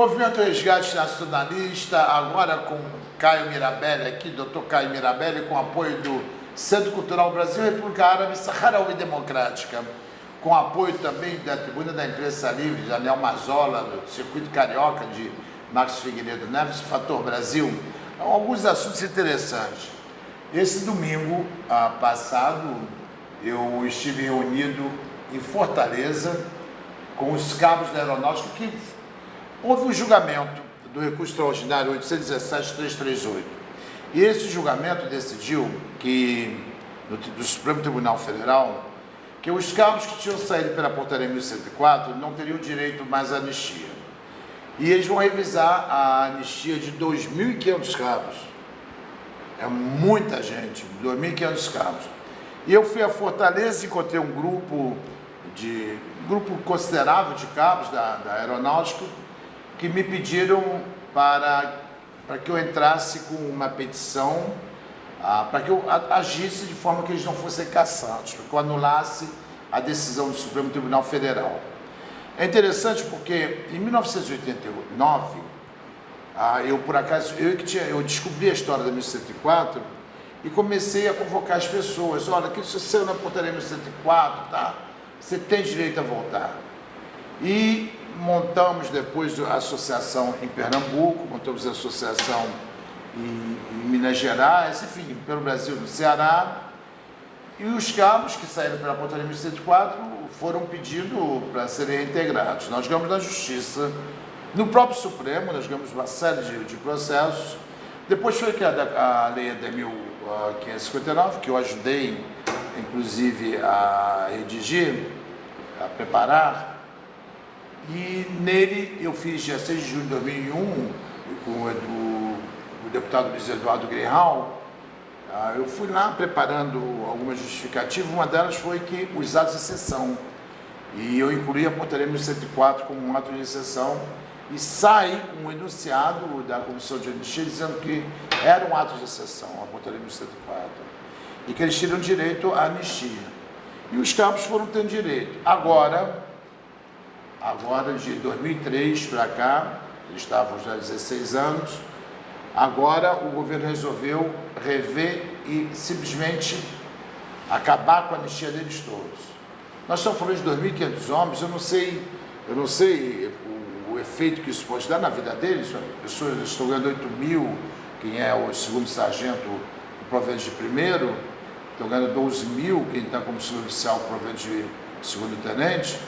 Movimento Resgate Nacionalista, agora com Caio Mirabelli aqui, doutor Caio Mirabelli, com apoio do Centro Cultural Brasil, República Árabe Saharaui Democrática, com apoio também da Tribuna da Imprensa Livre, de Anel Mazola, do Circuito Carioca, de Marcos Figueiredo Neves, Fator Brasil, alguns assuntos interessantes. Esse domingo passado, eu estive reunido em Fortaleza com os cabos da Aeronáutica, que houve um julgamento do recurso extraordinário 817.338. E esse julgamento decidiu que, do Supremo Tribunal Federal, que os cabos que tinham saído pela portaria 1104 não teriam direito mais à anistia. E eles vão revisar a anistia de 2.500 cabos. É muita gente, 2.500 cabos. E eu fui a Fortaleza e encontrei um grupo considerável de cabos da Aeronáutica que me pediram para que eu entrasse com uma petição, para que eu agisse de forma que eles não fossem cassados, para que eu anulasse a decisão do Supremo Tribunal Federal. É interessante porque em 1989, eu descobri a história da 1104 e comecei a convocar as pessoas. Olha, que se você saiu na portaria 1104, tá? Você tem direito a voltar. E montamos depois a associação em Pernambuco, montamos a associação em Minas Gerais, enfim, pelo Brasil, no Ceará. E os cabos que saíram pela portaria 1104 foram pedindo para serem reintegrados. Nós ganhamos na Justiça, no próprio Supremo, nós ganhamos uma série de processos. Depois foi criada a Lei 10.559, que eu ajudei, inclusive, a redigir, a preparar. E nele eu fiz, dia 6 de junho de 2001, com o deputado Luiz Eduardo Greyhal, eu fui lá preparando algumas justificativas. Uma delas foi que os atos de exceção, e eu incluí a portaria 1104 como um ato de exceção, e saí com um enunciado da Comissão de Anistia dizendo que era um ato de exceção, a portaria 1104, e que eles tinham direito à anistia. E os cabos foram tendo direito. Agora, de 2003 para cá, eles estavam já há 16 anos, agora o governo resolveu rever e simplesmente acabar com a anistia deles todos. Nós estamos falando de 2.500 homens, eu não sei o efeito que isso pode dar na vida deles. Pessoas estão ganhando 8 mil, quem é o segundo sargento, o provento de primeiro, estão ganhando 12 mil, quem está como suboficial, o provento de segundo tenente,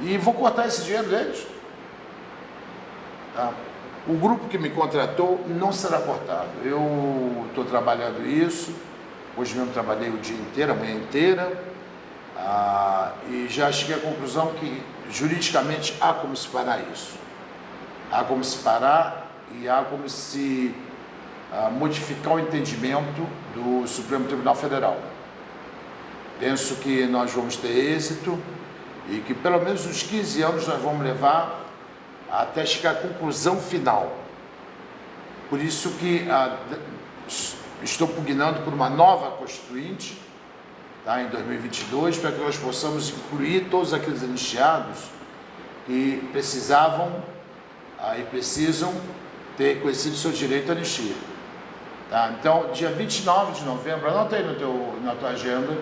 e vou cortar esse dinheiro deles. Tá? O grupo que me contratou não será cortado. Eu estou trabalhando isso, hoje mesmo trabalhei o dia inteiro, a manhã inteira, e já cheguei à conclusão que juridicamente há como separar isso. Há como separar e há como se modificar o entendimento do Supremo Tribunal Federal. Penso que nós vamos ter êxito e que pelo menos uns 15 anos nós vamos levar até chegar à conclusão final. Por isso que estou pugnando por uma nova Constituinte, tá, em 2022, para que nós possamos incluir todos aqueles anistiados que precisavam e precisam ter conhecido seu direito à anistia. Tá? Então, dia 29 de novembro, anota aí na tua agenda,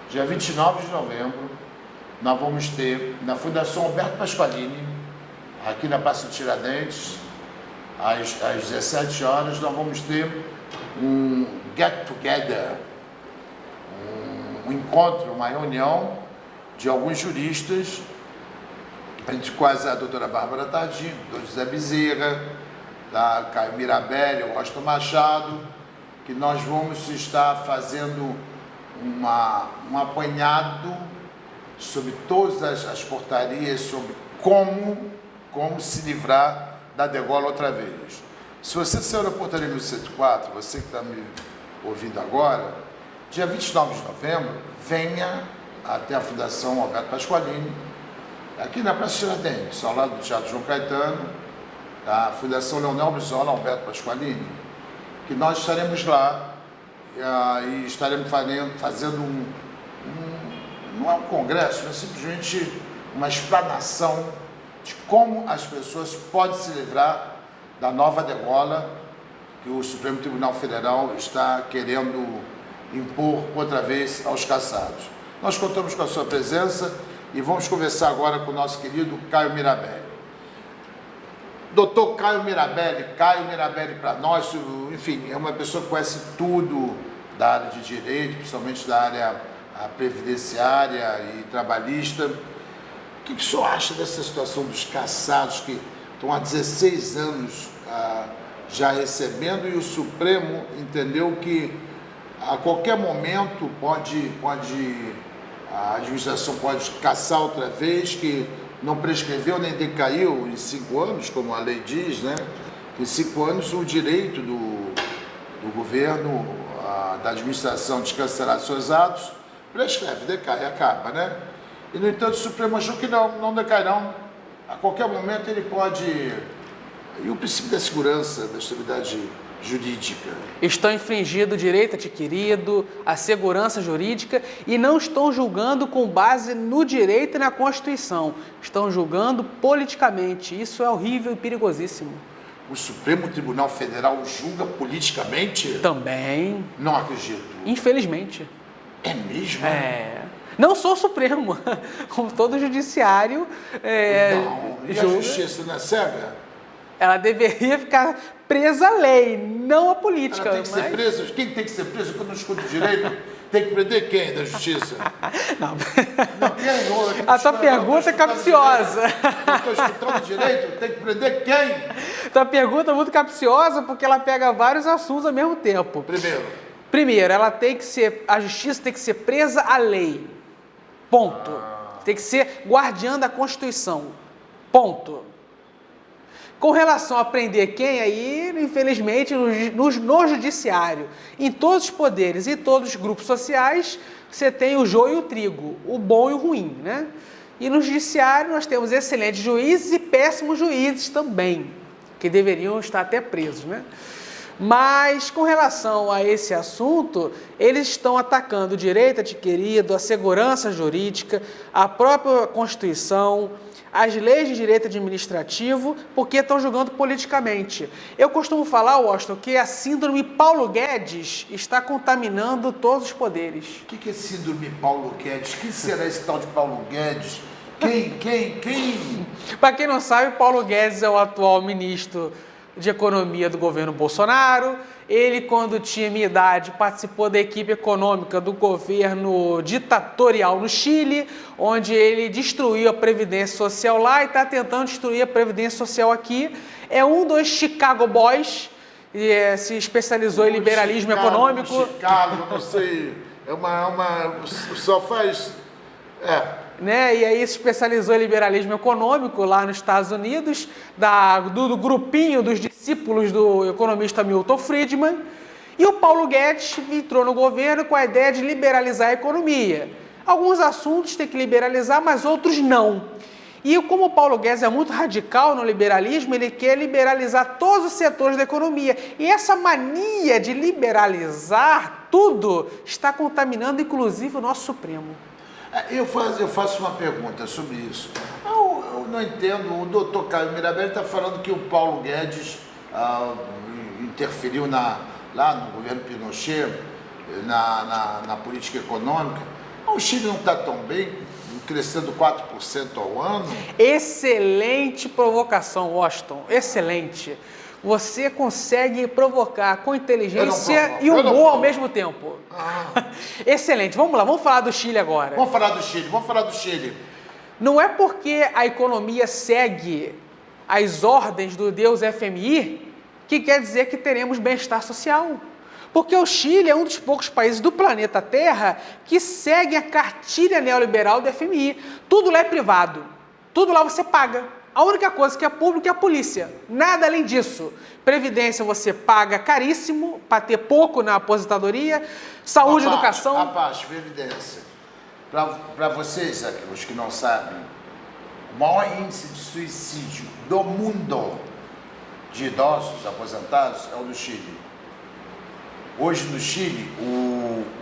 dia 29 de novembro, nós vamos ter na Fundação Alberto Pasqualini, aqui na Praça do Tiradentes, às 17 horas, nós vamos ter um get-together, um encontro, uma reunião de alguns juristas, entre quais a doutora Bárbara Tardim, o doutor José Bezerra, da Caio Mirabelli, o Rosto Machado, que nós vamos estar fazendo um apanhado sobre todas as portarias, sobre como se livrar da degola outra vez. Se você saiu da portaria 1104, você que está me ouvindo agora, dia 29 de novembro, venha até a Fundação Alberto Pasqualini, aqui na Praça Tiradentes, ao lado do Teatro João Caetano, da Fundação Leonel Brizola Alberto Pasqualini, que nós estaremos lá e estaremos fazendo não é um congresso, é simplesmente uma explanação de como as pessoas podem se livrar da nova degola que o Supremo Tribunal Federal está querendo impor outra vez aos cassados. Nós contamos com a sua presença e vamos conversar agora com o nosso querido Caio Mirabelli. Doutor Caio Mirabelli para nós, enfim, é uma pessoa que conhece tudo da área de direito, principalmente da área previdenciária e trabalhista. O que o senhor acha dessa situação dos cassados que estão há 16 anos já recebendo e o Supremo entendeu que a qualquer momento a administração pode cassar outra vez, que não prescreveu nem decaiu em 5 anos, como a lei diz, né? Em 5 anos o direito do governo, da administração de cancelar seus atos, prescreve, decai, acaba, né? E, no entanto, o Supremo achou que não decairão. A qualquer momento ele pode... E o princípio da segurança, da estabilidade jurídica? Estão infringindo o direito adquirido, a segurança jurídica e não estão julgando com base no direito e na Constituição. Estão julgando politicamente. Isso é horrível e perigosíssimo. O Supremo Tribunal Federal julga politicamente? Também. Não acredito. Infelizmente. É mesmo? É. Não sou o Supremo, como todo judiciário. Não, e a justiça não é cega? Ela deveria ficar presa à lei, não à política. Ela tem que ser presa? Quem tem que ser preso quando não escuta direito? Tem que prender quem da justiça? Não. A tua pergunta é capciosa. Estou escutando direito? Tem que prender quem? Tua pergunta é muito capciosa porque ela pega vários assuntos ao mesmo tempo. Primeiro, a justiça tem que ser presa à lei. Ponto. Tem que ser guardiã da Constituição. Ponto. Com relação a prender quem, aí, infelizmente, no judiciário, em todos os poderes e todos os grupos sociais, você tem o joio e o trigo, o bom e o ruim, né? E no judiciário nós temos excelentes juízes e péssimos juízes também, que deveriam estar até presos, né? Mas, com relação a esse assunto, eles estão atacando o direito adquirido, a segurança jurídica, a própria Constituição, as leis de direito administrativo, porque estão julgando politicamente. Eu costumo falar, Washington, que a síndrome Paulo Guedes está contaminando todos os poderes. O que é síndrome Paulo Guedes? Quem será esse tal de Paulo Guedes? Quem? Para quem não sabe, Paulo Guedes é o atual ministro de Economia do governo Bolsonaro. Ele, quando tinha minha idade, participou da equipe econômica do governo ditatorial no Chile, onde ele destruiu a Previdência Social lá e está tentando destruir a Previdência Social aqui. É um dos Chicago Boys, e se especializou em liberalismo econômico. Chicago, não sei, só faz... Né? E aí se especializou em liberalismo econômico lá nos Estados Unidos, do grupinho dos discípulos do economista Milton Friedman. E o Paulo Guedes entrou no governo com a ideia de liberalizar a economia. Alguns assuntos tem que liberalizar, mas outros não. E como o Paulo Guedes é muito radical no liberalismo, ele quer liberalizar todos os setores da economia. E essa mania de liberalizar tudo está contaminando, inclusive, o nosso Supremo. Eu faço uma pergunta sobre isso. Eu não entendo, o doutor Caio Mirabelli está falando que o Paulo Guedes interferiu lá no governo Pinochet, na política econômica. O Chile não está tão bem, crescendo 4% ao ano. Excelente provocação, Washington, excelente. Você consegue provocar com inteligência e humor ao mesmo tempo. Excelente. Vamos lá, vamos falar do Chile agora. Vamos falar do Chile. Não é porque a economia segue as ordens do Deus FMI que quer dizer que teremos bem-estar social. Porque o Chile é um dos poucos países do planeta Terra que segue a cartilha neoliberal do FMI. Tudo lá é privado. Tudo lá você paga. A única coisa que é pública é a polícia, nada além disso. Previdência você paga caríssimo para ter pouco na aposentadoria, saúde, educação... A parte, previdência. Para vocês, os que não sabem, o maior índice de suicídio do mundo de idosos aposentados é o do Chile. Hoje no Chile,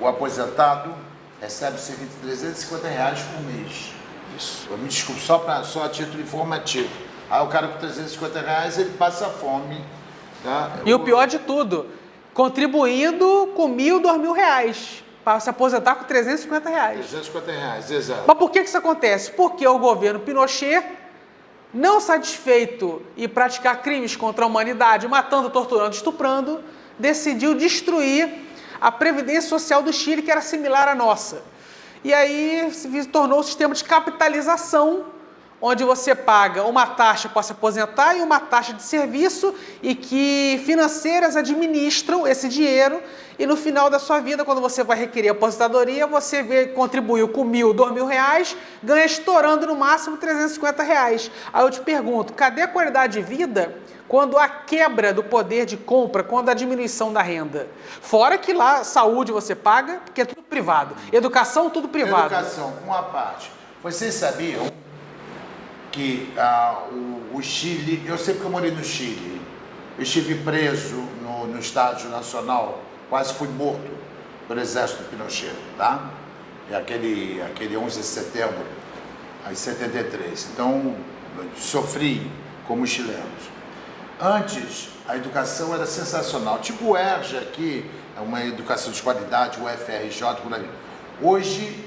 o aposentado recebe cerca de R$350 por mês. Isso. Me desculpe, só a título informativo. Aí o cara com R$350, ele passa fome. Tá? E o pior de tudo, contribuindo com R$1.000, R$2.000, para se aposentar com R$350. R$350, exato. Mas por que isso acontece? Porque o governo Pinochet, não satisfeito em praticar crimes contra a humanidade, matando, torturando, estuprando, decidiu destruir a Previdência Social do Chile, que era similar à nossa. E aí se tornou o sistema de capitalização, onde você paga uma taxa para se aposentar e uma taxa de serviço, e que financeiras administram esse dinheiro, e no final da sua vida, quando você vai requerer aposentadoria, você contribuiu com R$1.000, R$2.000, ganha estourando no máximo R$350. Aí eu te pergunto, cadê a qualidade de vida quando a quebra do poder de compra, quando a diminuição da renda? Fora que lá saúde você paga, porque é tudo privado. Educação, tudo privado. Educação, uma parte. Vocês sabiam que o Chile, eu sempre que eu morei no Chile, eu estive preso no Estádio Nacional, quase fui morto pelo exército Pinochet, tá? É aquele 11 de setembro, em 73. Então, sofri como chilenos. Antes, a educação era sensacional, tipo o ERJ aqui, é uma educação de qualidade, o FRJ, por aí. Hoje,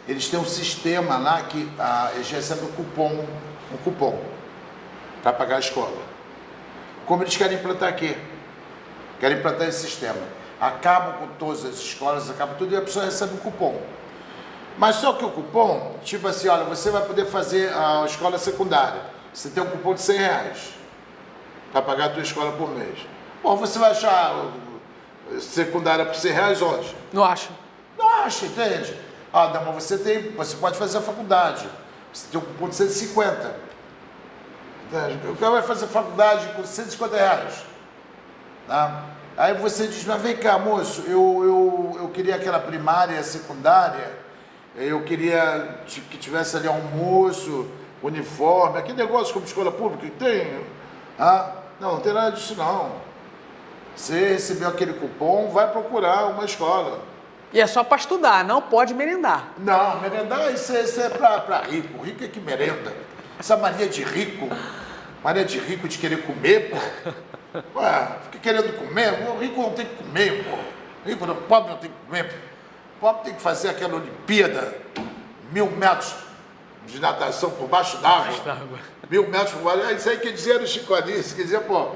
eles têm um sistema lá que eles recebem um cupom para pagar a escola. Como eles querem implantar aqui? Querem implantar esse sistema. Acabam com todas as escolas, acabam tudo e a pessoa recebe um cupom. Mas só que o cupom, tipo assim, olha, você vai poder fazer a escola secundária. Você tem um cupom de R$100 para pagar a tua escola por mês. Bom, você vai achar secundária por R$100 onde? Não acho. Não acha, entende? Ah, não, mas você pode fazer a faculdade. Você tem um cupom de 150. Entende? O cara vai fazer a faculdade com R$150. Tá? Aí você diz, mas vem cá, moço, eu queria aquela primária, secundária, eu queria que tivesse ali almoço, uniforme, aquele negócio como escola pública que tem. Não tem nada disso não. Você recebeu aquele cupom, vai procurar uma escola. E é só para estudar, não pode merendar. Não, merendar isso é para rico. Rico é que merenda. Essa mania de rico de querer comer, pô. Ué, fica querendo comer, o rico não tem que comer, pô. O pobre não tem que comer, pô. O pobre tem que fazer aquela Olimpíada, 1.000 metros de natação por baixo d'água. 1.000 metros por baixo. Isso aí quer dizer no Chico Anísio, quer dizer, pô,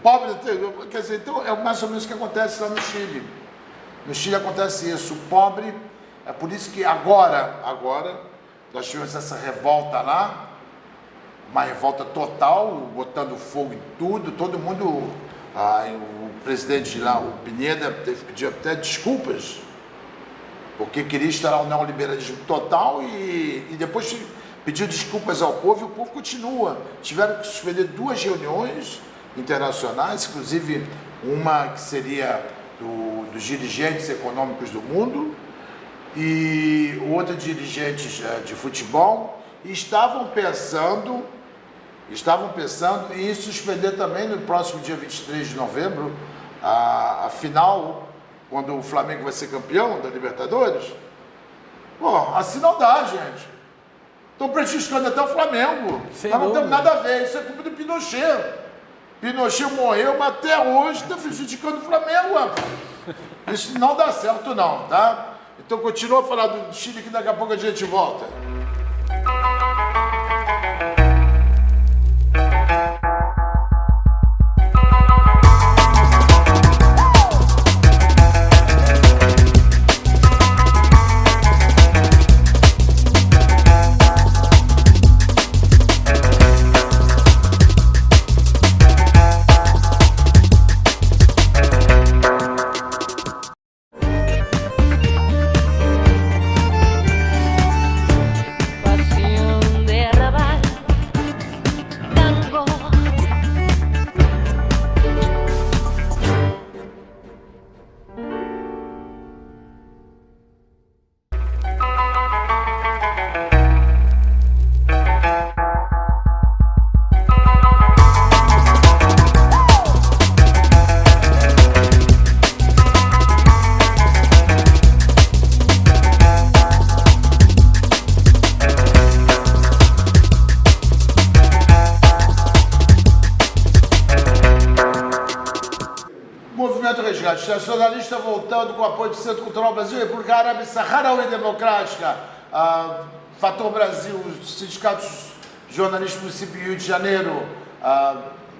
pobre não tem. Quer dizer, então é mais ou menos o que acontece lá no Chile. No Chile acontece isso, o pobre, é por isso que agora nós tivemos essa revolta lá, uma revolta total, botando fogo em tudo, todo mundo, o presidente lá, o Pineda, teve que pedir até desculpas, porque queria instalar o neoliberalismo total e depois pediu desculpas ao povo e o povo continua. Tiveram que suspender 2 reuniões internacionais, inclusive uma que seria dos dirigentes econômicos do mundo e outra dirigentes de futebol, e estavam pensando em suspender também no próximo dia 23 de novembro a final, quando o Flamengo vai ser campeão da Libertadores. Pô, assim não dá, gente. Estão prejudicando até o Flamengo. Nós não temos nada a ver, isso é culpa do Pinochet. Pinochet morreu, mas até hoje está prejudicando o Flamengo, rapaz. Isso não dá certo não, tá? Então continua a falar do Chile que daqui a pouco a gente volta. Manchetes. Nacionalista voltando com apoio do Centro Cultural Brasil, República Árabe Saharaui Democrática, Fator Brasil, Sindicatos Jornalistas do Município Rio de Janeiro,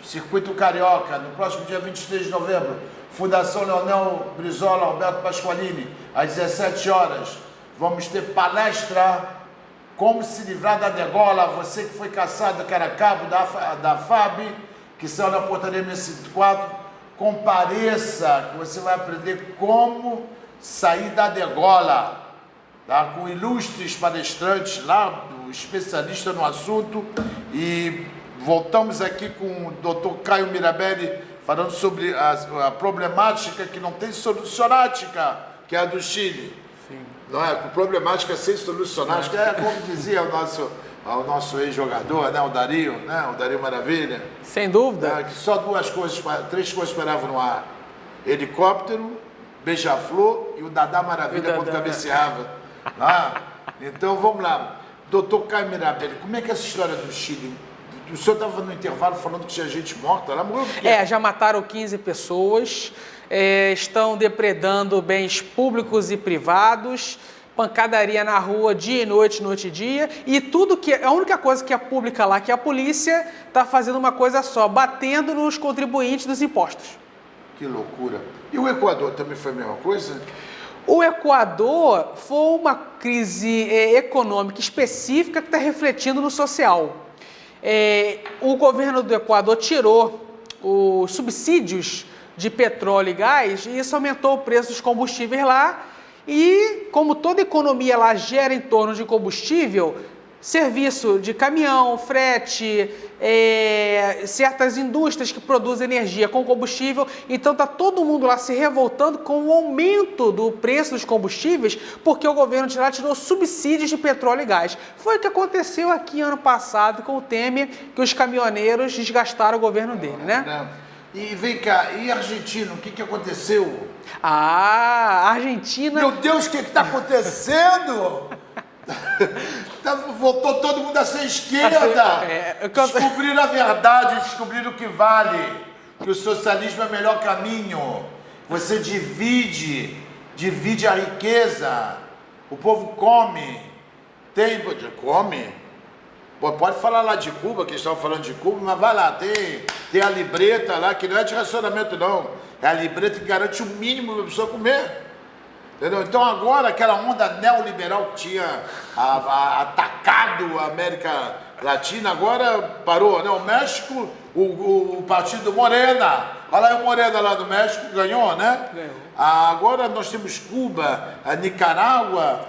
Circuito Carioca, no próximo dia 23 de novembro, Fundação Leonel Brizola, Alberto Pasqualini, às 17 horas. Vamos ter palestra Como se livrar da degola, você que foi caçado, que era cabo da FAB, que saiu na portaria 64, compareça, que você vai aprender como sair da degola, tá? Com ilustres palestrantes lá, especialista no assunto, e voltamos aqui com o Dr. Caio Mirabelli, falando sobre a problemática que não tem solucionática, que é a do Chile. Sim. Não é? Problemática sem solucionática, é como dizia o nosso ex-jogador, né? O Dario Maravilha. Sem dúvida. Que só três coisas paravam no ar: helicóptero, beija-flor e o Dadá Maravilha quando cabeceava. Então vamos lá. Doutor Caio Mirabelli, como é que é essa história do Chile? O senhor estava no intervalo falando que tinha gente morta lá, morreu por quê? Já mataram 15 pessoas, estão depredando bens públicos e privados, pancadaria na rua dia e noite, noite e dia, e tudo que a única coisa que é pública lá, que é a polícia, está fazendo uma coisa só, batendo nos contribuintes dos impostos. Que loucura. E o Equador também foi a mesma coisa? O Equador foi uma crise econômica específica que está refletindo no social. O governo do Equador tirou os subsídios de petróleo e gás e isso aumentou o preço dos combustíveis lá. E como toda economia lá gira em torno de combustível, serviço de caminhão, frete, certas indústrias que produzem energia com combustível, então está todo mundo lá se revoltando com o aumento do preço dos combustíveis, porque o governo de lá tirou subsídios de petróleo e gás. Foi o que aconteceu aqui ano passado com o Temer, que os caminhoneiros desgastaram o governo dele, né? E vem cá, e Argentina, o que aconteceu? A Argentina... Meu Deus, o que está acontecendo? Voltou todo mundo a ser esquerda. Descobriram a verdade, descobriram o que vale, que o socialismo é o melhor caminho. Você divide a riqueza, o povo come, come. Pode falar lá de Cuba, que estavam falando de Cuba, mas vai lá, tem a libreta lá, que não é de racionamento não, é a libreta que garante o mínimo para a pessoa comer. Entendeu? Então agora aquela onda neoliberal que tinha atacado a América Latina, agora parou, né? O México, o partido Morena, olha lá o Morena lá do México, ganhou, né? Ganhou. Agora nós temos Cuba, a Nicarágua,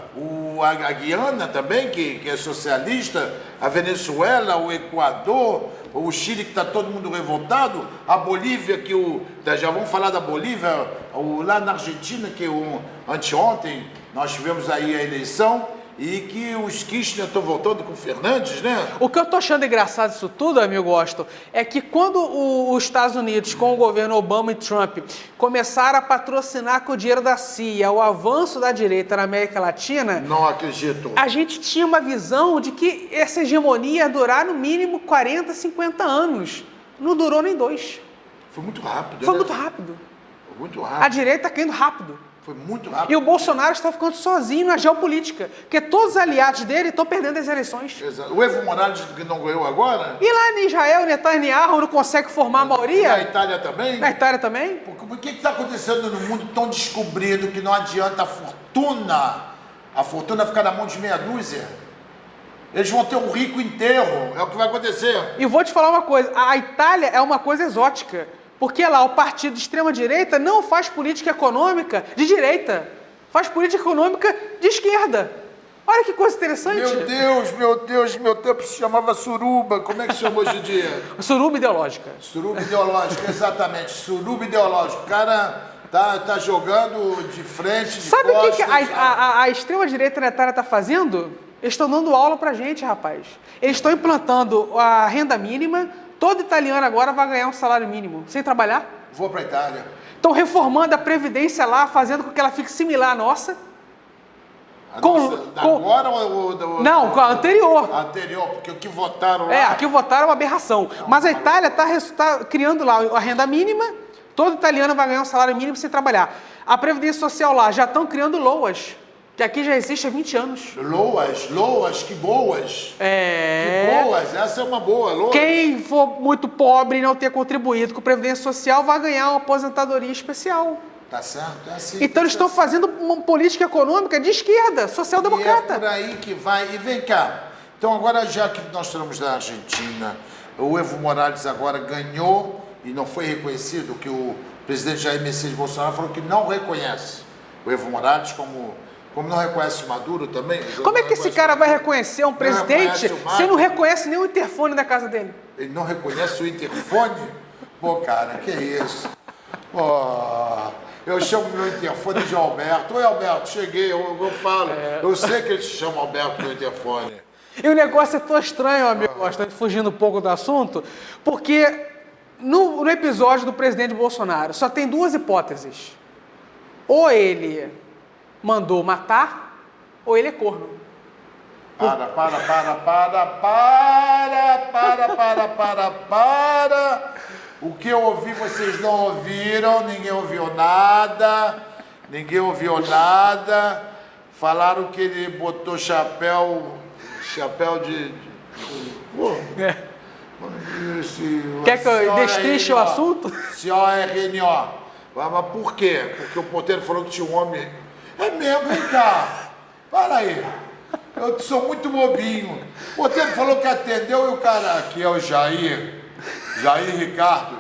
a Guiana também, que é socialista, a Venezuela, o Equador, o Chile, que está todo mundo revoltado, a Bolívia, já vamos falar da Bolívia, lá na Argentina, que anteontem nós tivemos aí a eleição, e que os Kirchner estão voltando com o Fernandes, né? O que eu tô achando engraçado disso tudo, amigo Austin, é que quando os Estados Unidos, com o governo Obama e Trump, começaram a patrocinar com o dinheiro da CIA o avanço da direita na América Latina... Não acredito. A gente tinha uma visão de que essa hegemonia ia durar no mínimo 40, 50 anos. Não durou nem 2. Foi muito rápido, Foi muito rápido. Foi muito rápido. A direita caindo rápido. Foi muito rápido. E o Bolsonaro está ficando sozinho na geopolítica, porque todos os aliados dele estão perdendo as eleições. Exato. O Evo Morales que não ganhou agora? E lá em Israel, Netanyahu não consegue formar a maioria? E na Itália também? Na Itália também? Por que está acontecendo no mundo tão descobrido que não adianta a fortuna ficar na mão de meia dúzia? Eles vão ter um rico enterro, é o que vai acontecer. E vou te falar uma coisa, a Itália é uma coisa exótica. Porque lá o partido de extrema-direita não faz política econômica de direita, faz política econômica de esquerda. Olha que coisa interessante. Meu tempo se chamava suruba. Como é que se chama hoje em dia? Suruba ideológica. Suruba ideológica, exatamente. Suruba ideológica. O cara tá jogando de frente, de Sabe costas. O que a extrema-direita na Itália está fazendo? Eles estão dando aula pra gente, rapaz. Eles estão implantando a renda mínima. Todo italiano agora vai ganhar um salário mínimo, sem trabalhar. Vou para a Itália. Estão reformando a Previdência lá, fazendo com que ela fique similar à nossa. Agora ou... Não, com a anterior. A anterior, porque o que votaram lá... a que votaram é uma aberração. Mas a Itália está criando lá a renda mínima, Todo italiano vai ganhar um salário mínimo sem trabalhar. A Previdência Social lá já estão criando LOAS, que aqui já existe há 20 anos. LOAS, que boas. Que boas, essa é uma boa, LOAS. Quem for muito pobre e não ter contribuído com a Previdência Social vai ganhar uma aposentadoria especial. Tá certo, é assim. Então eles estão fazendo uma política econômica de esquerda, social-democrata. E é por aí que vai. E vem cá, então agora já que nós estamos na Argentina, o Evo Morales agora ganhou e não foi reconhecido, que o presidente Jair Messias Bolsonaro falou que não reconhece o Evo Morales, como não reconhece o Maduro também. Como é que esse cara vai reconhecer um presidente se não reconhece nem o interfone da casa dele? Ele não reconhece o interfone? Pô, cara, que isso? Pô, eu chamo meu interfone de Alberto. Oi, Alberto, cheguei, eu falo. Eu sei que ele se chama Alberto no interfone. E o negócio é tão estranho, amigo, fugindo um pouco do assunto, porque no episódio do presidente Bolsonaro só tem duas hipóteses. Ou ele mandou matar, ou ele é corno. Para. O que eu ouvi, vocês não ouviram, ninguém ouviu nada. Falaram que ele botou chapéu de... Quer que eu destrinche o assunto? CORNO. Mas por quê? Porque o porteiro falou que tinha um homem... É mesmo, vem cá. Para aí. Eu sou muito bobinho. O porteiro falou que atendeu e o cara aqui é o Jair Ricardo.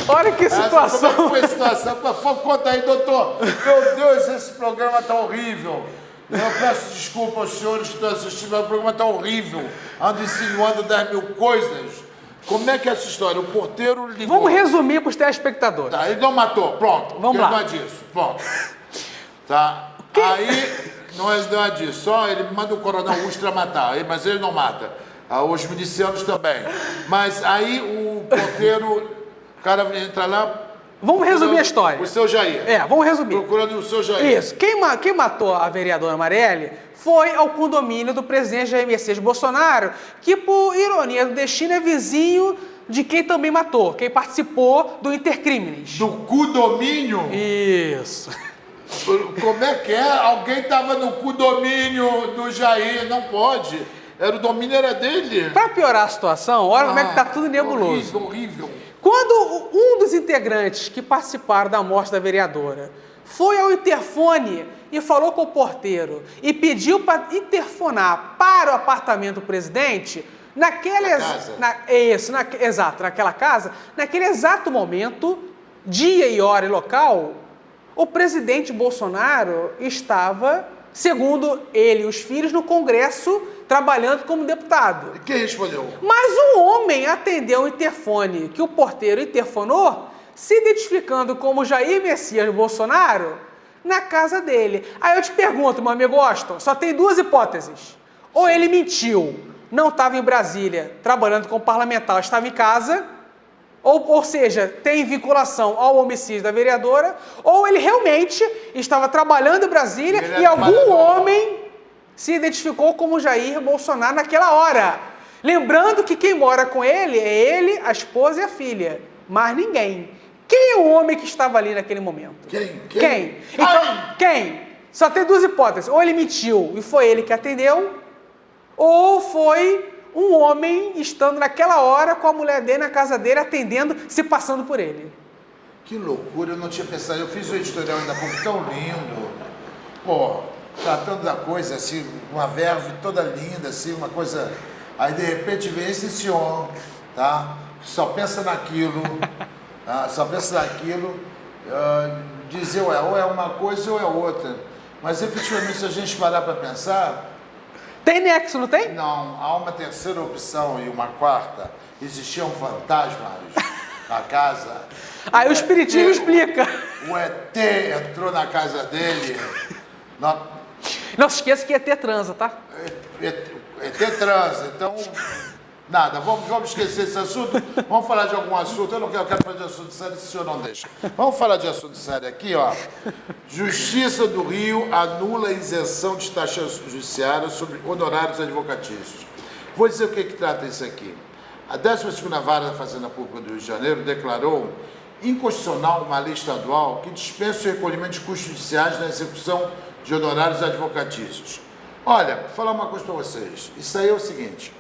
Olha que situação. Como é que foi a situação? Conta aí, doutor. Meu Deus, esse programa tá horrível. Eu peço desculpa aos senhores que estão assistindo, mas o programa está horrível. Ando insinuando 10 mil coisas. Como é que é essa história? O porteiro ligou. Vamos resumir para os telespectadores. Tá, ele não matou. Pronto. Vamos lá. Não é disso. Pronto. Tá. Aí, não é disso. Só ele manda o coronel Ustra matar. Mas ele não mata. Os milicianos também. Mas aí o porteiro, o cara entra lá... Vamos resumir a história. O seu Jair. Vamos resumir. Procurando o seu Jair. Isso. Quem matou a vereadora Marielle foi ao condomínio do presidente Jair Messias Bolsonaro, que, por ironia do destino, é vizinho de quem também matou, quem participou do Intercrimes. Do condomínio? Isso. Como é que é? Alguém estava no condomínio do Jair, não pode. O domínio era dele. Para piorar a situação, olha como é que tá tudo nebuloso. Horrível. Quando um dos integrantes que participaram da morte da vereadora foi ao interfone e falou com o porteiro e pediu para interfonar para o apartamento do presidente, naquela casa, naquele exato momento, dia e hora e local, o presidente Bolsonaro estava, segundo ele e os filhos, no Congresso trabalhando como deputado. E quem respondeu? Mas um homem atendeu o interfone que o porteiro interfonou, se identificando como Jair Messias Bolsonaro, na casa dele. Aí eu te pergunto, meu amigo Austin, só tem duas hipóteses. Ou ele mentiu, não estava em Brasília trabalhando como parlamentar, estava em casa, ou seja, tem vinculação ao homicídio da vereadora, ou ele realmente estava trabalhando em Brasília e algum homem se identificou como Jair Bolsonaro naquela hora. Lembrando que quem mora com ele é ele, a esposa e a filha. Mas ninguém. Quem é o homem que estava ali naquele momento? Quem? Então, quem? Só tem duas hipóteses. Ou ele mentiu e foi ele que atendeu, ou foi um homem estando naquela hora com a mulher dele na casa dele, atendendo, se passando por ele. Que loucura, eu não tinha pensado. Eu fiz um editorial ainda há pouco tão lindo. Pô, tratando da coisa assim, uma verve toda linda, assim, uma coisa... Aí de repente vem esse senhor, tá? Só pensa naquilo, tá? Só pensa naquilo, dizer ou é uma coisa ou é outra. Mas efetivamente, se a gente parar para pensar... Tem nexo, não tem? Não, há uma terceira opção e uma quarta. Existiam fantasmas na casa. Aí o espiritismo explica. O ET entrou na casa dele. Não se esqueça que ET transa, tá? ET transa, então... Nada, vamos esquecer esse assunto. Vamos falar de algum assunto. Eu quero falar de assunto sério, se o senhor não deixa. Vamos falar de assunto sério aqui, ó. Justiça do Rio anula a isenção de taxa judiciária sobre honorários advocatícios. Vou dizer o que trata isso aqui. A 12ª Vara da Fazenda Pública do Rio de Janeiro declarou inconstitucional uma lei estadual que dispensa o recolhimento de custos judiciais na execução de honorários advocatícios. Olha, vou falar uma coisa para vocês. Isso aí é o seguinte: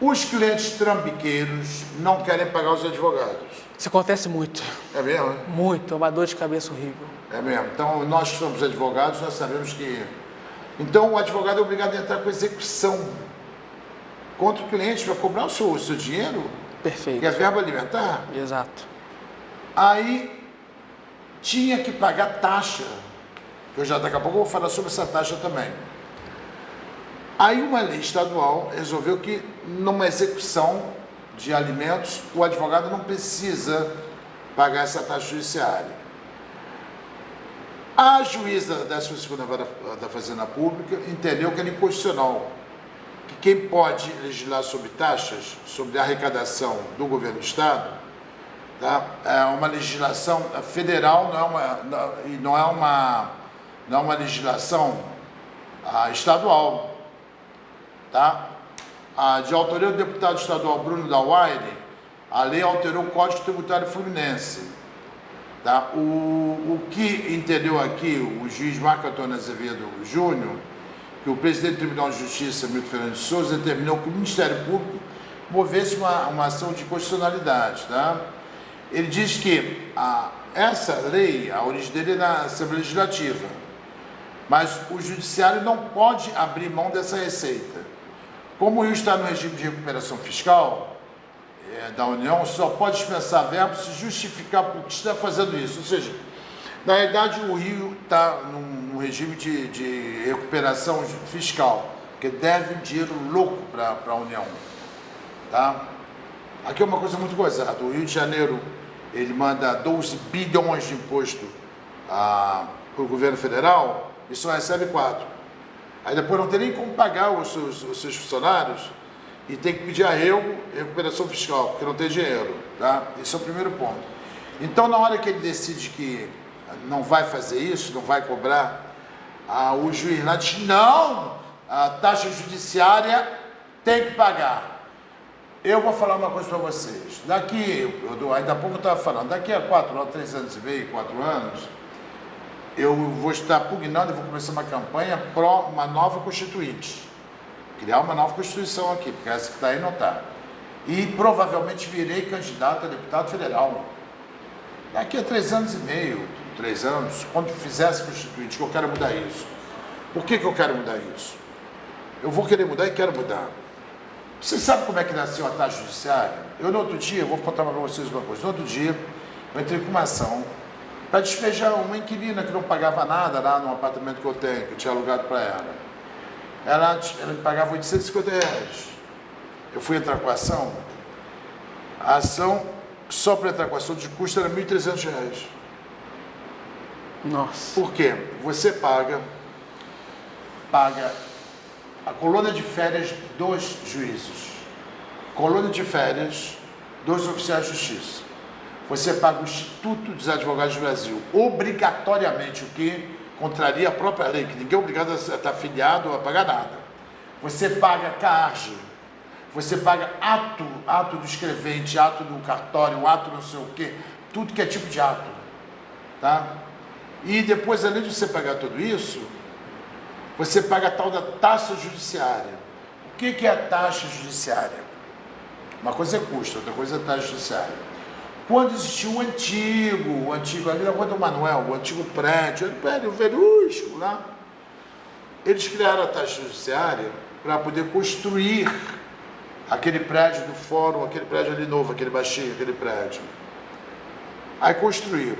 os clientes trambiqueiros não querem pagar os advogados. Isso acontece muito. É mesmo? Né? Muito, é uma dor de cabeça horrível. É mesmo. Então, nós que somos advogados, nós sabemos que... Então, o advogado é obrigado a entrar com execução contra o cliente para cobrar o seu dinheiro. Perfeito. Que é verba alimentar. Exato. Aí, tinha que pagar taxa. Eu já daqui a pouco vou falar sobre essa taxa também. Aí uma lei estadual resolveu que numa execução de alimentos, o advogado não precisa pagar essa taxa judiciária. A juíza da 12ª Vara da Fazenda Pública entendeu que era inconstitucional, que quem pode legislar sobre taxas, sobre arrecadação do governo do Estado, tá? É uma legislação federal, não é uma legislação estadual. Tá? De autoria do deputado estadual Bruno Dauaire, a lei alterou o Código Tributário Fluminense. Tá? O que entendeu aqui o juiz Marco Antônio Azevedo Júnior, que o presidente do Tribunal de Justiça, Milton Fernando de Souza, determinou que o Ministério Público movesse uma ação de constitucionalidade. Tá? Ele diz que essa lei, a origem dele é na Assembleia Legislativa, mas o Judiciário não pode abrir mão dessa receita. Como o Rio está no regime de recuperação fiscal da União, só pode dispensar verbos se justificar por que está fazendo isso. Ou seja, na realidade o Rio está num regime de recuperação fiscal, que deve um dinheiro louco para a União. Tá? Aqui é uma coisa muito gozada. O Rio de Janeiro ele manda 12 bilhões de imposto para o governo federal e só recebe 4. Aí depois não tem nem como pagar os seus funcionários e tem que pedir recuperação fiscal, porque não tem dinheiro. Tá? Esse é o primeiro ponto. Então, na hora que ele decide que não vai fazer isso, não vai cobrar, o juiz lá diz: não, a taxa judiciária tem que pagar. Eu vou falar uma coisa para vocês. Ainda há pouco eu estava falando, daqui a 3 anos e meio, 4 anos, eu vou estar pugnando e vou começar uma campanha pró uma nova Constituinte. Criar uma nova Constituição aqui, porque essa que está aí não está. E provavelmente virei candidato a deputado federal. Daqui a 3 anos e meio, 3 anos, quando fizer essa Constituinte, que eu quero mudar isso. Por que eu quero mudar isso? Eu vou querer mudar e quero mudar. Você sabe como é que nasceu a taxa judiciária? No outro dia, eu vou contar para vocês uma coisa. No outro dia, eu entrei com uma ação para despejar uma inquilina que não pagava nada lá no apartamento que eu tenho, que eu tinha alugado para ela. Ela me pagava R$850. Eu fui entrar com a ação só para entrar com a ação de custo era R$1.300. Nossa. Por quê? Você paga a colônia de férias dos juízes, colônia de férias dos oficiais de justiça. Você paga o Instituto dos Advogados do Brasil, obrigatoriamente, o que contraria a própria lei, que ninguém é obrigado a estar afiliado ou a pagar nada. Você paga CARGE, você paga ato do escrevente, ato do cartório, ato não sei o quê, tudo que é tipo de ato. Tá? E depois, além de você pagar tudo isso, você paga a tal da taxa judiciária. O que é a taxa judiciária? Uma coisa é custo, outra coisa é taxa judiciária. Quando existiu o antigo ali na Rua do Manuel, o antigo prédio, era o prédio verústico lá, eles criaram a taxa judiciária para poder construir aquele prédio do fórum, aquele prédio ali novo, aquele baixinho, aquele prédio. Aí construíram,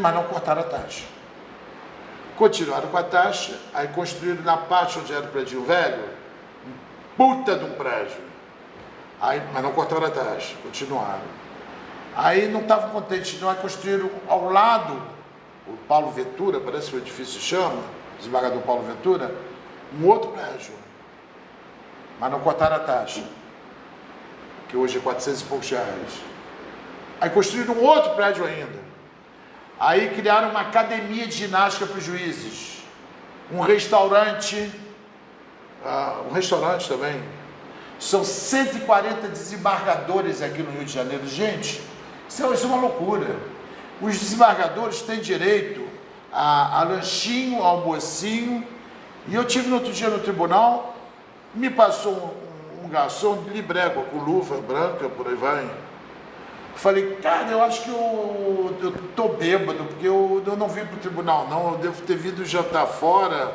mas não cortaram a taxa. Continuaram com a taxa, aí construíram na parte onde era o prédio velho, um puta de um prédio. Aí, mas não cortaram a taxa, continuaram. Aí não estavam contentes, não, construíram ao lado, o Paulo Ventura, parece que o edifício se chama, desembargador Paulo Ventura, um outro prédio. Mas não cortaram a taxa, que hoje é R$400 e poucos. Aí construíram um outro prédio ainda. Aí criaram uma academia de ginástica para os juízes, um restaurante também. São 140 desembargadores aqui no Rio de Janeiro. Gente, isso é uma loucura. Os desembargadores têm direito a lanchinho, almocinho. E eu tive no outro dia no tribunal, me passou um garçom de librégua, com luva branca, por aí vai. Falei, cara, eu acho que eu tô bêbado, porque eu não vim pro tribunal, não. Eu devo ter vindo jantar fora,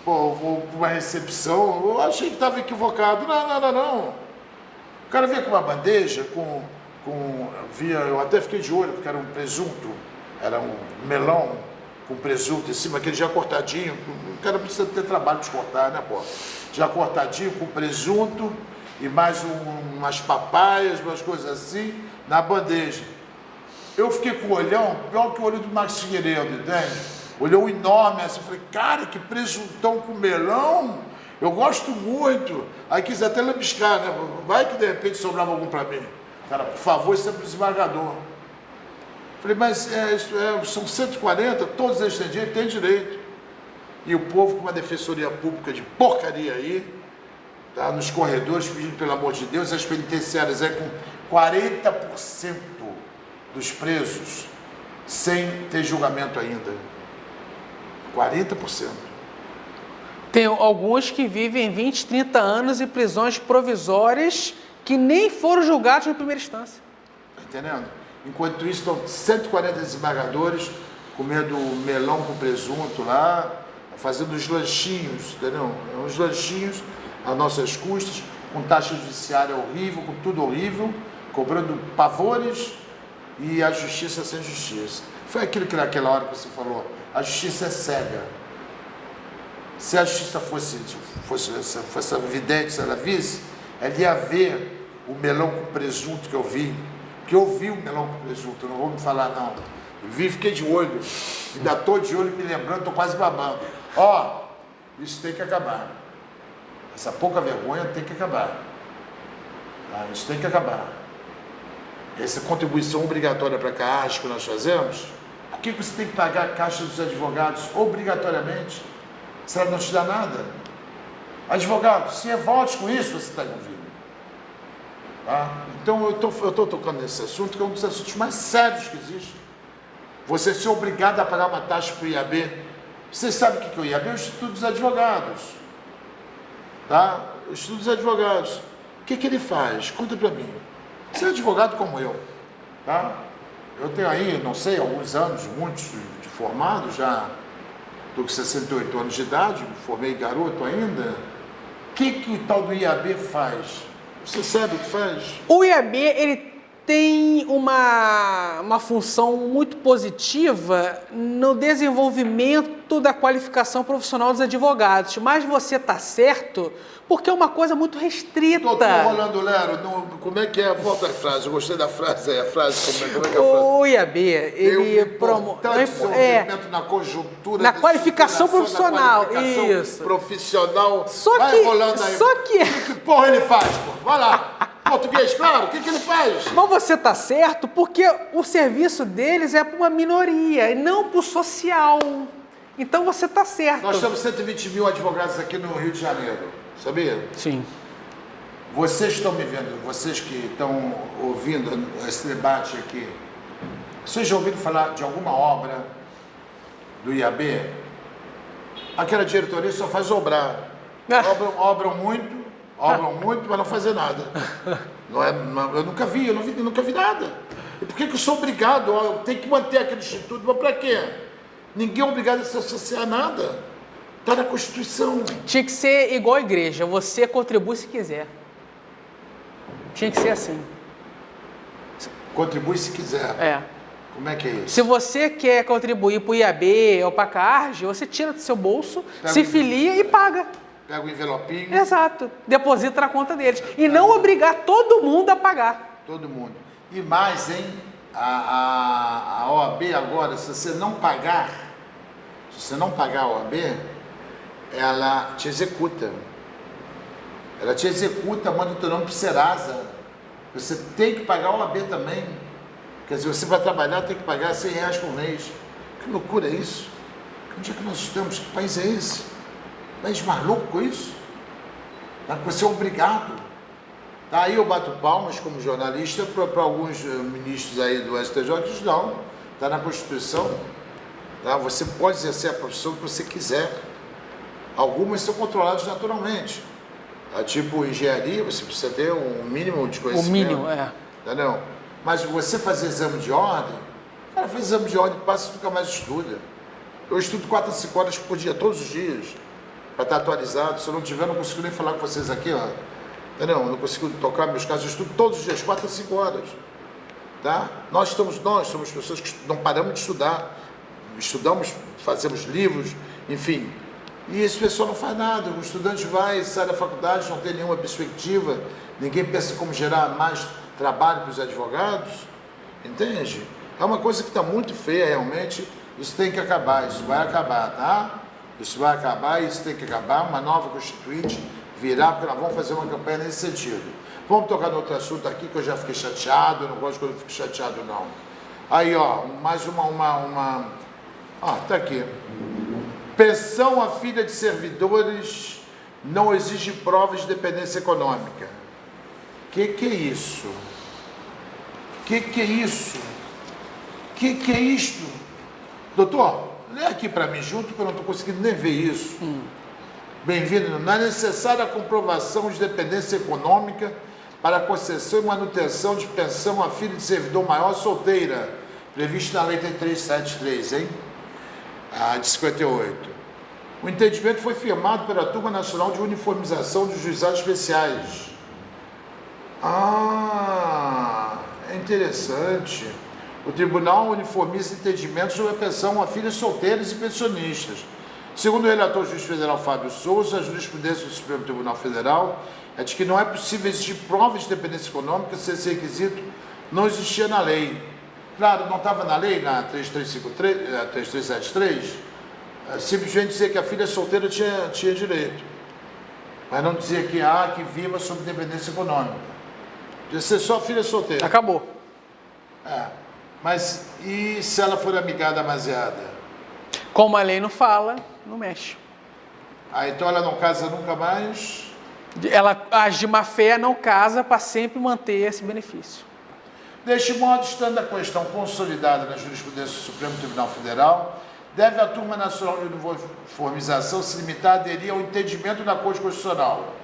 vou pra uma recepção. Eu achei que estava equivocado. Não. O cara veio com uma bandeja, eu até fiquei de olho, porque era um presunto, era um melão com presunto em cima, aquele já cortadinho. O cara precisa ter trabalho de cortar, né, pô? Já cortadinho com presunto e mais umas papaias, umas coisas assim, na bandeja. Eu fiquei com o olhão, pior que o olho do Max Figueiredo, entende? Olhão enorme assim, falei, cara, que presuntão com melão, eu gosto muito. Aí quis até lambiscar, né? Vai que de repente sobrava algum para mim. Cara, por favor, isso é para o desembargador. Falei, mas são 140, todos eles têm direito. E o povo com uma defensoria pública de porcaria aí, tá, nos corredores pedindo pelo amor de Deus, as penitenciárias com 40% dos presos sem ter julgamento ainda. 40%. Tem alguns que vivem 20, 30 anos em prisões provisórias que nem foram julgados na primeira instância. Tá entendendo? Enquanto isso, estão 140 desembargadores comendo melão com presunto lá, fazendo os lanchinhos, entendeu? Os lanchinhos às nossas custas, com taxa judiciária horrível, com tudo horrível, cobrando pavores e a justiça sem justiça. Foi aquilo que naquela hora que você falou, a justiça é cega. Se a justiça fosse evidente, se ela visse, ela ia ver o melão com presunto que eu vi. Que eu vi o melão com presunto, não vou me falar não. Eu vi, fiquei de olho, ainda estou de olho me lembrando, estou quase babando. Ó, isso tem que acabar. Essa pouca vergonha tem que acabar. Tá? Isso tem que acabar. Essa contribuição obrigatória para a Caixa que nós fazemos, por que você tem que pagar a Caixa dos Advogados obrigatoriamente? Se ela não te dá nada? Advogado, se revolte com isso, você está envolvido. Tá? Então eu estou tocando nesse assunto, que é um dos assuntos mais sérios que existe. Você ser obrigado a pagar uma taxa para o IAB. Você sabe o que é o IAB? É o Instituto dos Advogados. Tá? O Instituto dos Advogados. O que ele faz? Conta para mim. Você é advogado como eu. Tá? Eu tenho aí, não sei, alguns anos, muitos de formado, já estou com 68 anos de idade, me formei garoto ainda. O que o tal do IAB faz? Você sabe o que faz? O IAB, ele tem uma função muito positiva no desenvolvimento da qualificação profissional dos advogados. Mas você está certo, porque é uma coisa muito restrita. Doutor Rolando Lero, como é que é? Volta a frase, eu gostei da frase, a frase, como é que é a frase? O IAB, ele promove desenvolvimento na conjuntura, na qualificação profissional, na qualificação isso. Profissional. Vai rolando aí. Que porra ele faz, pô? Vai lá. Português, claro, o que ele faz? Mas você está certo porque o serviço deles é para uma minoria e não para o social. Então você está certo. Nós temos 120 mil advogados aqui no Rio de Janeiro, sabia? Sim. Vocês estão me vendo, vocês que estão ouvindo esse debate aqui, vocês já ouviram falar de alguma obra do IAB? Aquela diretoria só faz obrar. Obram muito, mas não fazer nada. Eu nunca vi nada. E por que eu sou obrigado? Eu tenho que manter aquele instituto, mas para quê? Ninguém é obrigado a se associar a nada. Está na Constituição. Tinha que ser igual a igreja, você contribui se quiser. Tinha que ser assim. Contribui se quiser. É. Como é que é isso? Se você quer contribuir para o IAB ou para a CARG, você tira do seu bolso, se filia e paga. Pega o envelopinho. Exato. Deposita na conta deles. E não obrigar todo mundo a pagar. Todo mundo. E mais, hein? A OAB agora, se você não pagar a OAB, ela te executa. Ela te executa, manda o teu nome para o Serasa. Você tem que pagar a OAB também. Quer dizer, você vai trabalhar, tem que pagar R$100 por mês. Que loucura é isso? Onde é que nós estamos? Que país é esse? País maluco isso? Você é obrigado. Aí eu bato palmas como jornalista para alguns ministros aí do STJ que dizem, não, está na Constituição, tá? Você pode exercer a profissão que você quiser. Algumas são controladas naturalmente. Tipo engenharia, você precisa ter um mínimo de conhecimento. O mínimo, é. Entendeu? Mas você fazer exame de ordem, cara, faz exame de ordem, passa e nunca mais estuda. Eu estudo 4 a 5 horas por dia, todos os dias, para estar atualizado. Se eu não tiver, não consigo nem falar com vocês aqui, ó. Entendeu? Eu não consigo tocar meus casos, eu estudo todos os dias, 4 a 5 horas. Tá? Nós somos pessoas que não paramos de estudar. Estudamos, fazemos livros, enfim. E esse pessoal não faz nada. O estudante vai, sai da faculdade, não tem nenhuma perspectiva, ninguém pensa como gerar mais trabalho para os advogados, entende? É uma coisa que está muito feia realmente. Isso tem que acabar, isso vai acabar, tá? Isso vai acabar, isso tem que acabar, uma nova constituinte virá, porque nós vamos fazer uma campanha nesse sentido. Vamos tocar no outro assunto aqui, que eu já fiquei chateado, eu não gosto quando eu fico chateado, não. Aí, ó, mais uma... Ah, tá aqui. Pensão a filha de servidores não exige provas de dependência econômica. Que é isso? Que é isso? Que é isto? Doutor, lê aqui para mim junto, porque eu não estou conseguindo nem ver isso. Bem-vindo. Não é necessária a comprovação de dependência econômica para a concessão e manutenção de pensão a filha de servidor maior solteira, previsto na Lei 373, hein? De 58. O entendimento foi firmado pela Turma Nacional de Uniformização dos Juizados Especiais. É interessante. O tribunal uniformiza entendimentos sobre a pensão a filhas solteiras e pensionistas. Segundo o relator juiz federal Fábio Souza, a jurisprudência do Supremo Tribunal Federal é de que não é possível exigir provas de dependência econômica se esse requisito não existia na lei. Claro, não estava na lei, na 3373, simplesmente dizer que a filha solteira tinha direito. Mas não dizia que viva sob dependência econômica. Podia ser só filha solteira. Acabou. Mas e se ela for amigada amaziada? Como a lei não fala, não mexe. Então ela não casa nunca mais? Ela age de má fé, não casa para sempre manter esse benefício. Deste modo, estando a questão consolidada na jurisprudência do Supremo Tribunal Federal, deve a Turma Nacional de Uniformização se limitar a aderir ao entendimento da Corte Constitucional.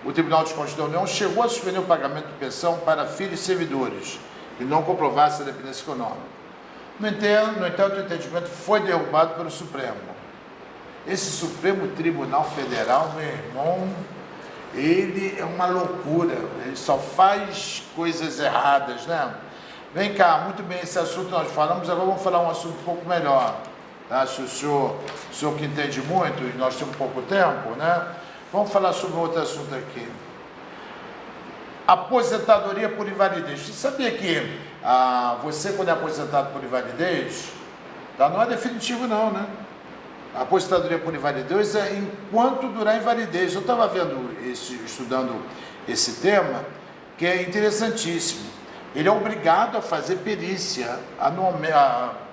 O Tribunal de Contas da União chegou a suspender o pagamento de pensão para filhos servidores e não comprovasse a dependência econômica. No entanto, o entendimento foi derrubado pelo Supremo. Esse Supremo Tribunal Federal, meu irmão, ele é uma loucura, ele só faz coisas erradas, né? Vem cá, muito bem, esse assunto nós falamos, agora vamos falar um assunto um pouco melhor, tá? Se o senhor que entende muito, e nós temos pouco tempo, né? Vamos falar sobre outro assunto aqui. Aposentadoria por invalidez. Você sabia que você, quando é aposentado por invalidez, tá? Não é definitivo não, né? A aposentadoria por invalidez é enquanto durar a invalidez. Eu estava estudando esse tema, que é interessantíssimo. Ele é obrigado a fazer perícia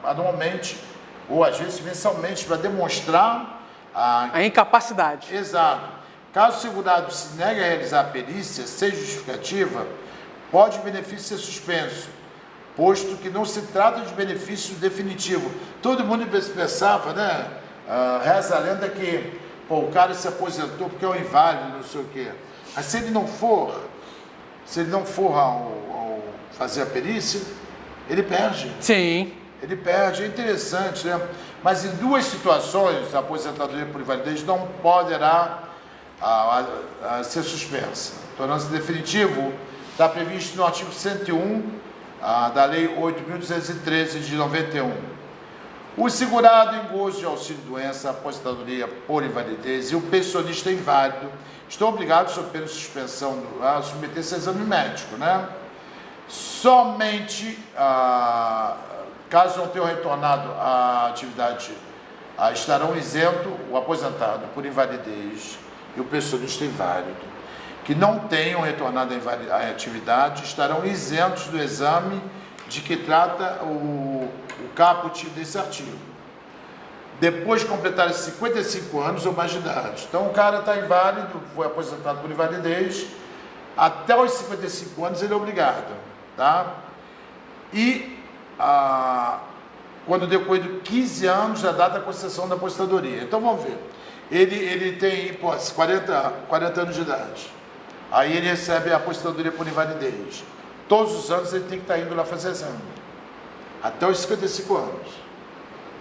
anualmente, ou às vezes mensalmente, para demonstrar a incapacidade. Exato. Caso o segurado se negue a realizar a perícia sem justificativa, pode o benefício ser suspenso, posto que não se trata de benefício definitivo. Todo mundo pensava, né? Reza a lenda que o cara se aposentou porque é um inválido, não sei o quê. Mas se ele não for ao fazer a perícia, ele perde. Sim. Ele perde, é interessante, né? Mas em 2 situações, a aposentadoria por invalidez não poderá ser suspensa. Tornando-se definitivo, está previsto no artigo 101 da Lei 8.213 de 91. O segurado em gozo de auxílio-doença, aposentadoria por invalidez e o pensionista inválido estão obrigados, sob pena de suspensão, a submeter-se a exame médico, né? Somente, caso não tenham retornado à atividade, estarão isentos o aposentado por invalidez e o pensionista inválido, que não tenham retornado à atividade, estarão isentos do exame de que trata o caput desse artigo, depois de completar 55 anos ou mais de idade. Então o cara está inválido, foi aposentado por invalidez, Até os 55 anos ele é obrigado, tá? E quando decorrido 15 anos da data da concessão da aposentadoria. Então vamos ver. Ele tem hipótese, 40 anos de idade. Aí ele recebe a aposentadoria por invalidez. Todos os anos ele tem que estar indo lá fazer exame. Até os 55 anos.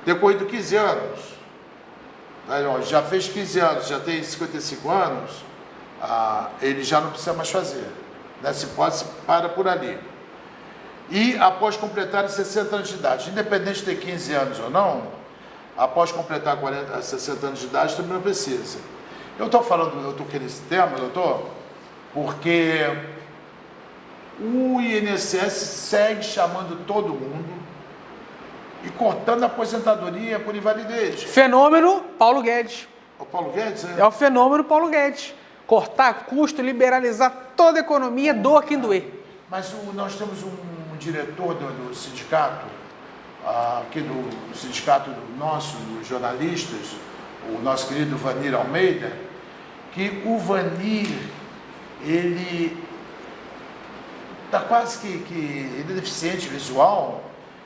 Decorrido 15 anos, já fez 15 anos, já tem 55 anos, ele já não precisa mais fazer. Nessa hipótese, para por ali. E após completar 60 anos de idade, independente de ter 15 anos ou não, após completar 60 anos de idade, também não precisa. Eu estou querendo esse tema, doutor, porque o INSS segue chamando todo mundo e cortando a aposentadoria por invalidez. Fenômeno Paulo Guedes. O Paulo Guedes, É o fenômeno Paulo Guedes. Cortar custo, liberalizar toda a economia, doa quem doer. Mas nós temos um diretor do sindicato, aqui do sindicato nosso, dos jornalistas, o nosso querido Vanir Almeida, que o Vanir, ele está quase que ele é deficiente visual,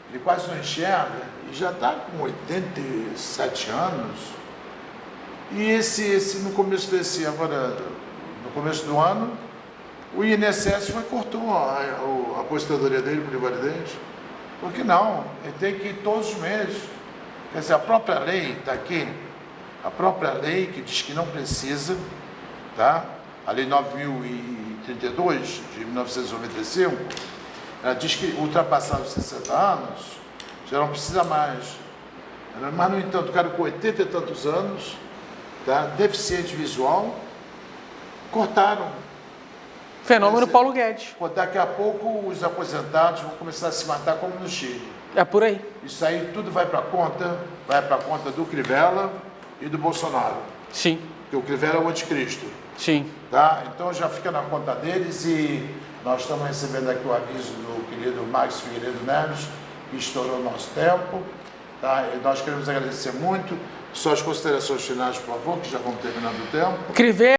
ele quase não enxerga, e já está com 87 anos. E no começo no começo do ano, o INSS cortou a aposentadoria dele por invalidez. Por que não? Ele tem que ir todos os meses. Quer dizer, a própria lei está aqui, a própria lei que diz que não precisa, tá? A Lei 9.032, de 1995, ela diz que ultrapassados os 60 anos, já não precisa mais. Mas, no entanto, o cara com 80 e tantos anos, tá? Deficiente visual, cortaram. Fenômeno Paulo Guedes. Daqui a pouco os aposentados vão começar a se matar como no Chile. É por aí. Isso aí tudo vai para a conta do Crivella e do Bolsonaro. Sim. Porque o Crivella é o anticristo. Sim. Tá? Então já fica na conta deles e nós estamos recebendo aqui o aviso do querido Max Figueiredo Neves, que estourou o nosso tempo. Tá? E nós queremos agradecer muito. Suas considerações finais, por favor, que já vamos terminando o tempo. Crivella